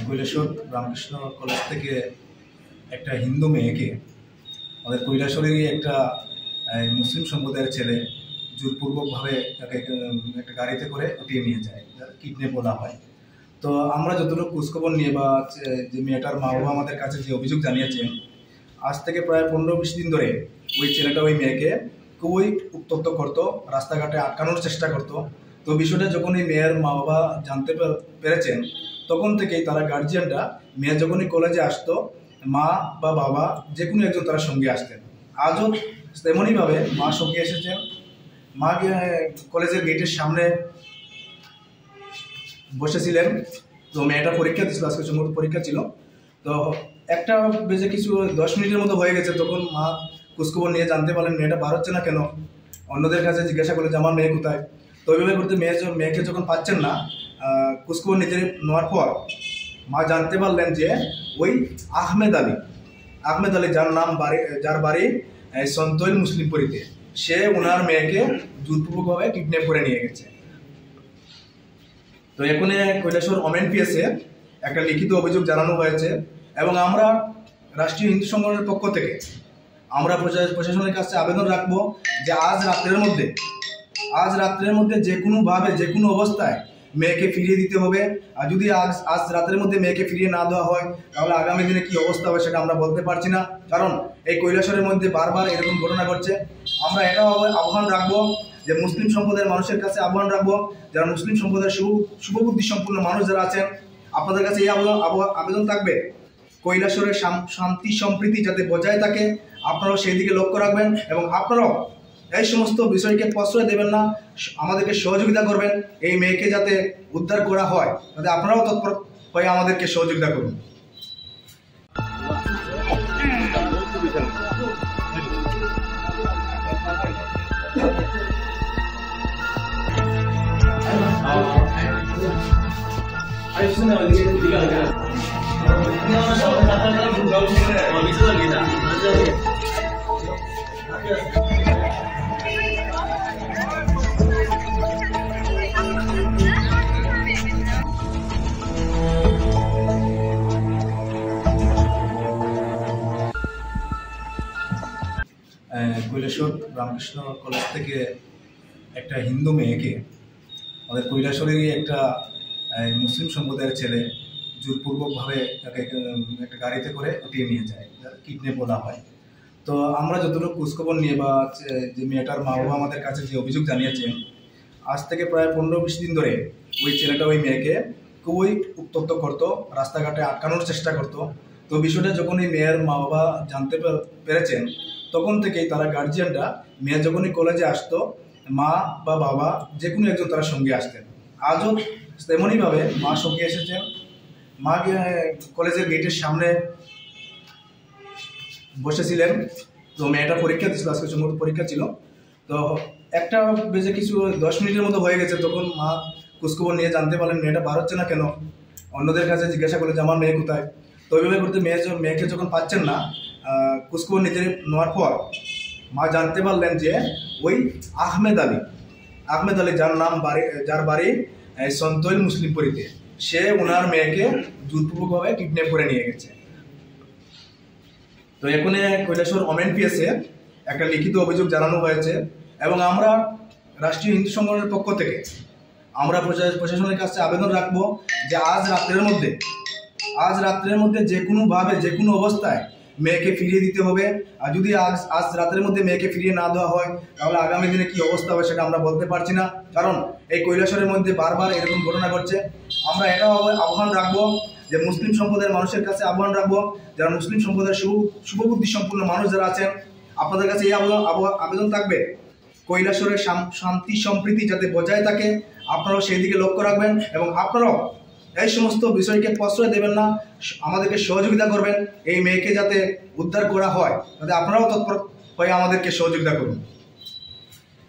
কৈলাসর Ramakrishna college থেকে একটা হিন্দু মেয়েকে আমাদের কৈলাসরেরই একটা মুসলিম সম্প্রদায়ের ছেলে জোরপূর্বকভাবে তাকে একটা গাড়িতে করে উঠিয়ে নিয়ে যায়, কিডন্যাপ বলা হয়। তো আমরা যতটুকু খোঁজখবর নিয়ে বা যে মেয়েটার মা বাবা আমাদের কাছে যে অভিযোগ জানিয়েছেন, আজ থেকে প্রায় 15-20 দিন ধরে ওই ছেলেটা ওই মেয়েকে খুবই উত্ত্যক্ত করতো, রাস্তাঘাটে আটকানোর চেষ্টা করতো। তো বিষয়টা যখন এই মেয়ের মা বাবা জানতে পেরেছেন, তখন থেকেই তারা গার্জিয়ানরা মেয়ে যখনই কলেজে আসতো, মা বা বাবা যে কোনো একজন তারা সঙ্গে আসতেন। আজও তেমনইভাবে মা সঙ্গে এসেছেন। মা কলেজের গেটের সামনে বসেছিলেন। তো মেয়েটা পরীক্ষা দিচ্ছিল, আজকে সম্ভবত পরীক্ষা ছিল। তো 1টা বেজে কিছু 10 মিনিটের মতো হয়ে গেছে, তখন মা খোঁজখবর নিয়ে জানতে পারলেন মেয়েটা বার হচ্ছে না কেন। অন্যদের কাছে জিজ্ঞাসা করলে যে আমার মেয়ে কোথায়। তো ওইভাবে করতে মেয়েকে যখন পাচ্ছেন না, খোঁজখবর নিতে নেওয়ার পর মা জানতে পারলেন যে ওই আহমেদ আলী যার বাড়ি সন্তৈল মুসলিমপুরিতে, সে ওনার মেয়েকে জোরপূর্বকভাবে কিডন্যাপ করে নিয়ে গেছে। তো এখন কৈলাসর ওমেন পিএসে একটা লিখিত অভিযোগ জানানো হয়েছে এবং আমরা রাষ্ট্রীয় হিন্দু সংগঠনের পক্ষ থেকে আমরা প্রশাসনের কাছে আবেদন রাখবো যে আজ রাত্রের মধ্যে যে কোনোভাবে যে কোনো অবস্থায় মেয়েকে ফিরিয়ে দিতে হবে। আর যদি আজ রাতের মধ্যে মেয়েকে ফিরিয়ে না দেওয়া হয়, তাহলে আগামী দিনে কি অবস্থা হবে সেটা আমরা বলতে পারছি না, কারণ এই কৈলাসরের মধ্যে বারবার এরকম ঘটনা ঘটছে। আমরা এটাও আহ্বান রাখবো যে মুসলিম সম্প্রদায়ের মানুষের কাছে আহ্বান রাখবো, যারা মুসলিম সম্প্রদায়ের শুভবুদ্ধি সম্পূর্ণ মানুষ যারা আছেন, আপনাদের কাছে এই আবেদন থাকবে কৈলাসরের শান্তি সম্প্রীতি যাতে বজায় থাকে, আপনারাও সেই দিকে লক্ষ্য রাখবেন এবং আপনারাও এই সমস্ত বিষয়কে প্রশ্রয় দেবেন না, আমাদেরকে সহযোগিতা করবেন। এই মেয়েকে যাতে উদ্ধার করা হয়, যাতে আপনারাও তৎপর হয়ে আমাদেরকে সহযোগিতা করুন। কৈলাসর রামকৃষ্ণ কলেজ থেকে একটা হিন্দু মেয়েকে আমাদের কৈলাসরেরই একটা মুসলিম সম্প্রদায়ের ছেলে জোরপূর্বকভাবে তাকে একটা গাড়িতে করে উঠিয়ে নিয়ে যায়, কিডন্যাপ বলা হয়। তো আমরা যতটুকু খোঁজখবর নিয়ে বা যে মেয়েটার মা বাবা আমাদের কাছে যে অভিযোগ জানিয়েছেন, আজ থেকে প্রায় 15-20 দিন ধরে ওই ছেলেটা ওই মেয়েকে খুবই উত্ত্যক্ত করতো, রাস্তাঘাটে আটকানোর চেষ্টা করতো। তো বিষয়টা যখন এই মেয়ের মা বাবা জানতে পেরেছেন, তখন থেকেই তারা গার্জিয়ানরা মেয়ে যখনই কলেজে আসতো, মা বা বাবা যে কোনো একজন তারা সঙ্গে আসতেন। আজও তেমনইভাবে মা সঙ্গে এসেছেন। মা কলেজের গেটের সামনে বসেছিলেন। তো মেয়েটা পরীক্ষা দিচ্ছিল, আজকে সম্ভবত পরীক্ষা ছিল। তো 1টা বেজে কিছু 10 মিনিটের মতো হয়ে গেছে, তখন মা খোঁজখবর নিয়ে জানতে পারলেন মেয়েটা বার হচ্ছে না কেন। অন্যদের কাছে জিজ্ঞাসা করলে যে আমার মেয়ে কোথায়। তো ওইভাবে করতে মেয়েকে যখন পাচ্ছেন না, খোঁজখবর নিতে নেওয়ার পর মা জানতে পারলেন যে ওই আহমেদ আলী যার বাড়ি সন্তৈল মুসলিমপুরিতে, সে ওনার মেয়েকে জোরপূর্বকভাবে কিডন্যাপ করে নিয়ে গেছে। তো এখন কৈলাসর ওমেন পিএসে একটা লিখিত অভিযোগ জানানো হয়েছে এবং আমরা রাষ্ট্রীয় হিন্দু সংগঠনের পক্ষ থেকে আমরা প্রশাসনের কাছে আবেদন রাখবো যে আজ রাত্রের মধ্যে যে কোনোভাবে যে কোনো অবস্থায় মেয়েকে ফিরিয়ে দিতে হবে। আর যদি আজ রাতের মধ্যে মেয়েকে ফিরিয়ে না দেওয়া হয়, তাহলে আগামী দিনে কি অবস্থা হবে সেটা আমরা বলতে পারছি না, কারণ এই কৈলাসরের মধ্যে বারবার এরকম ঘটনা ঘটছে। আমরা এটাও আহ্বান রাখবো যে মুসলিম সম্প্রদায়ের মানুষের কাছে আহ্বান রাখবো, যারা মুসলিম সম্প্রদায়ের শুভবুদ্ধি সম্পূর্ণ মানুষ যারা আছেন, আপনাদের কাছে এই আবেদন থাকবে কৈলাসরের শান্তি সম্প্রীতি যাতে বজায় থাকে, আপনারাও সেই দিকে লক্ষ্য রাখবেন এবং আপনারাও এই সমস্ত বিষয়কে প্রশ্রয় দেবেন না, আমাদেরকে সহযোগিতা করবেন এই মেয়েকে যাতে উদ্ধার করা হয়, যাতে আপনারাও তৎপর হয়ে আমাদেরকে সহযোগিতা করুন।